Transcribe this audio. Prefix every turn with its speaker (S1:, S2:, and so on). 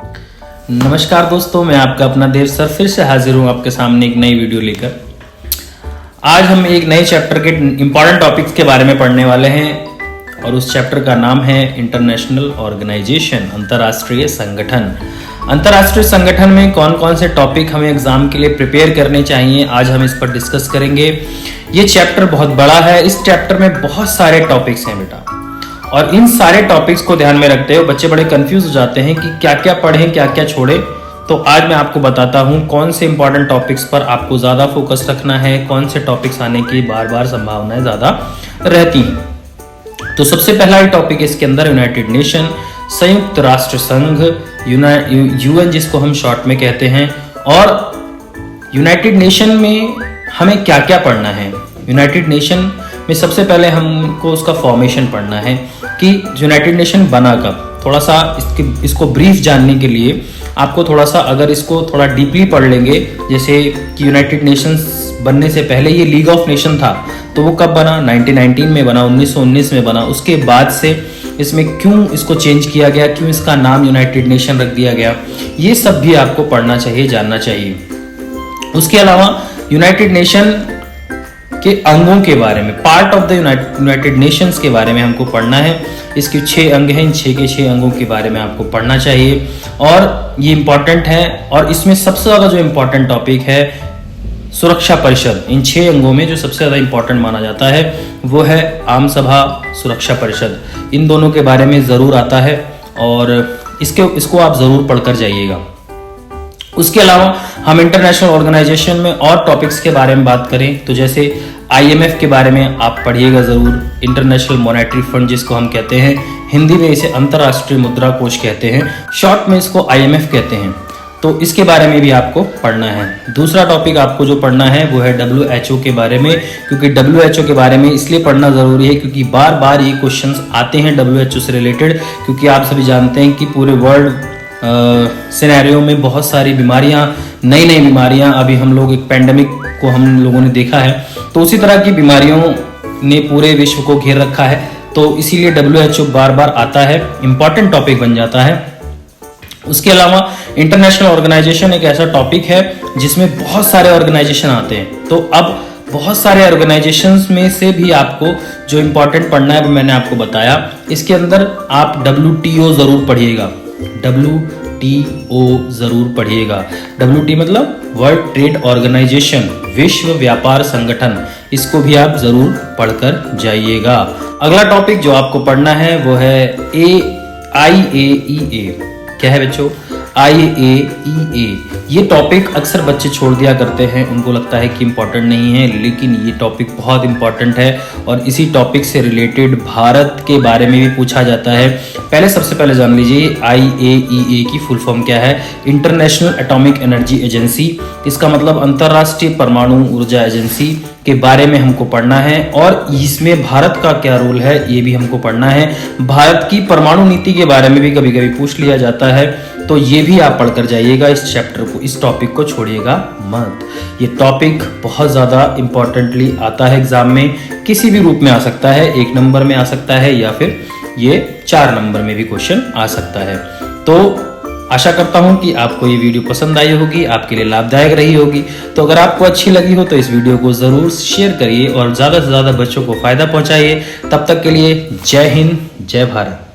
S1: नमस्कार दोस्तों, मैं आपका अपना देव सर फिर से हाजिर हूँ आपके सामने एक नई वीडियो लेकर। आज हम एक नए चैप्टर के इम्पॉर्टेंट टॉपिक्स के बारे में पढ़ने वाले हैं और उस चैप्टर का नाम है इंटरनेशनल ऑर्गेनाइजेशन, अंतर्राष्ट्रीय संगठन। अंतर्राष्ट्रीय संगठन में कौन कौन से टॉपिक हमें एग्जाम के लिए प्रिपेयर करने चाहिए, आज हम इस पर डिस्कस करेंगे। ये चैप्टर बहुत बड़ा है, इस चैप्टर में बहुत सारे टॉपिक्स हैं बेटा, और इन सारे टॉपिक्स को ध्यान में रखते हुए बच्चे बड़े कंफ्यूज हो जाते हैं कि क्या क्या पढ़ें क्या क्या छोड़े। तो आज मैं आपको बताता हूं कौन से इंपॉर्टेंट टॉपिक्स पर आपको ज्यादा फोकस रखना है, कौन से टॉपिक्स आने की बार बार संभावनाएं ज्यादा रहती हैं। तो सबसे पहला टॉपिक इसके अंदर यूनाइटेड नेशन, संयुक्त राष्ट्र संघ, यूएन जिसको हम शॉर्ट में कहते हैं। और यूनाइटेड नेशन में हमें क्या क्या पढ़ना है। यूनाइटेड नेशन में सबसे पहले हमको उसका फॉर्मेशन पढ़ना है कि यूनाइटेड नेशन बना कब। थोड़ा सा इसको ब्रीफ जानने के लिए आपको थोड़ा सा अगर इसको थोड़ा डीपली पढ़ लेंगे, जैसे कि यूनाइटेड नेशंस बनने से पहले ये लीग ऑफ नेशन था, तो वो कब बना? 1919 में बना, 1919 में बना। उसके बाद से इसमें क्यों इसको चेंज किया गया, क्यों इसका नाम यूनाइटेड नेशन रख दिया गया, ये सब भी आपको पढ़ना चाहिए, जानना चाहिए। उसके अलावा यूनाइटेड नेशन के अंगों के बारे में, part of the United Nations के बारे में हमको पढ़ना है। इसके 6 अंग हैं, इन 6 के 6 अंगों के बारे में आपको पढ़ना चाहिए और ये इंपॉर्टेंट है। और इसमें सबसे ज्यादा जो इंपॉर्टेंट टॉपिक है सुरक्षा परिषद, इन 6 अंगों में जो सबसे ज्यादा इंपॉर्टेंट माना जाता है वो है आम सभा, सुरक्षा परिषद। इन दोनों के बारे में जरूर आता है और इसको आप जरूर पढ़कर जाइएगा। उसके अलावा हम इंटरनेशनल ऑर्गेनाइजेशन में और टॉपिक्स के बारे में बात करें तो जैसे आईएमएफ के बारे में आप पढ़िएगा जरूर, इंटरनेशनल मॉनेटरी फंड जिसको हम कहते हैं, हिंदी में इसे अंतर्राष्ट्रीय मुद्रा कोष कहते हैं, शॉर्ट में इसको आईएमएफ कहते हैं। तो इसके बारे में भी आपको पढ़ना है। दूसरा टॉपिक आपको जो पढ़ना है वो है WHO के बारे में, क्योंकि WHO के बारे में इसलिए पढ़ना जरूरी है क्योंकि बार बार ये क्वेश्चंस आते हैं WHO से रिलेटेड, क्योंकि आप सभी जानते हैं कि पूरे वर्ल्ड सिनेरियो में बहुत सारी बीमारियां, नई नई बीमारियां, अभी हम लोग एक पैंडेमिक को हम लोगों ने देखा है, तो उसी तरह की बीमारियों ने पूरे विश्व को घेर रखा है। तो इसीलिए WHO बार बार आता है, इंपॉर्टेंट टॉपिक बन जाता है। उसके अलावा इंटरनेशनल ऑर्गेनाइजेशन एक ऐसा टॉपिक है जिसमें बहुत सारे ऑर्गेनाइजेशन आते हैं। तो अब बहुत सारे ऑर्गेनाइजेशंस में से भी आपको जो इंपॉर्टेंट पढ़ना है वो मैंने आपको बताया। इसके अंदर आप WTO जरूर पढ़िएगा, WTO जरूर पढ़िएगा। WTO मतलब वर्ल्ड ट्रेड ऑर्गेनाइजेशन, विश्व व्यापार संगठन, इसको भी आप जरूर पढ़कर जाइएगा। अगला टॉपिक जो आपको पढ़ना है वो है IAEA। क्या है बच्चों? IAEA। ये टॉपिक अक्सर बच्चे छोड़ दिया करते हैं, उनको लगता है कि इम्पोर्टेंट नहीं है, लेकिन ये टॉपिक बहुत इम्पोर्टेंट है और इसी टॉपिक से रिलेटेड भारत के बारे में भी पूछा जाता है। सबसे पहले जान लीजिए IAEA की फुल फॉर्म क्या है। इंटरनेशनल एटॉमिक एनर्जी एजेंसी, इसका मतलब अंतर्राष्ट्रीय परमाणु ऊर्जा एजेंसी के बारे में हमको पढ़ना है और इसमें भारत का क्या रोल है ये भी हमको पढ़ना है। भारत की परमाणु नीति के बारे में भी कभी कभी पूछ लिया जाता है, तो ये भी आप पढ़कर जाइएगा। इस चैप्टर को, इस टॉपिक को छोड़िएगा मत। ये टॉपिक बहुत ज़्यादा इंपॉर्टेंटली आता है एग्जाम में, किसी भी रूप में आ सकता है, 1 नंबर में आ सकता है या फिर ये 4 नंबर में भी क्वेश्चन आ सकता है। तो आशा करता हूं कि आपको ये वीडियो पसंद आई होगी, आपके लिए लाभदायक रही होगी। तो अगर आपको अच्छी लगी हो तो इस वीडियो को जरूर शेयर करिए और ज़्यादा से ज़्यादा बच्चों को फायदा पहुंचाइए। तब तक के लिए जय हिंद, जय भारत।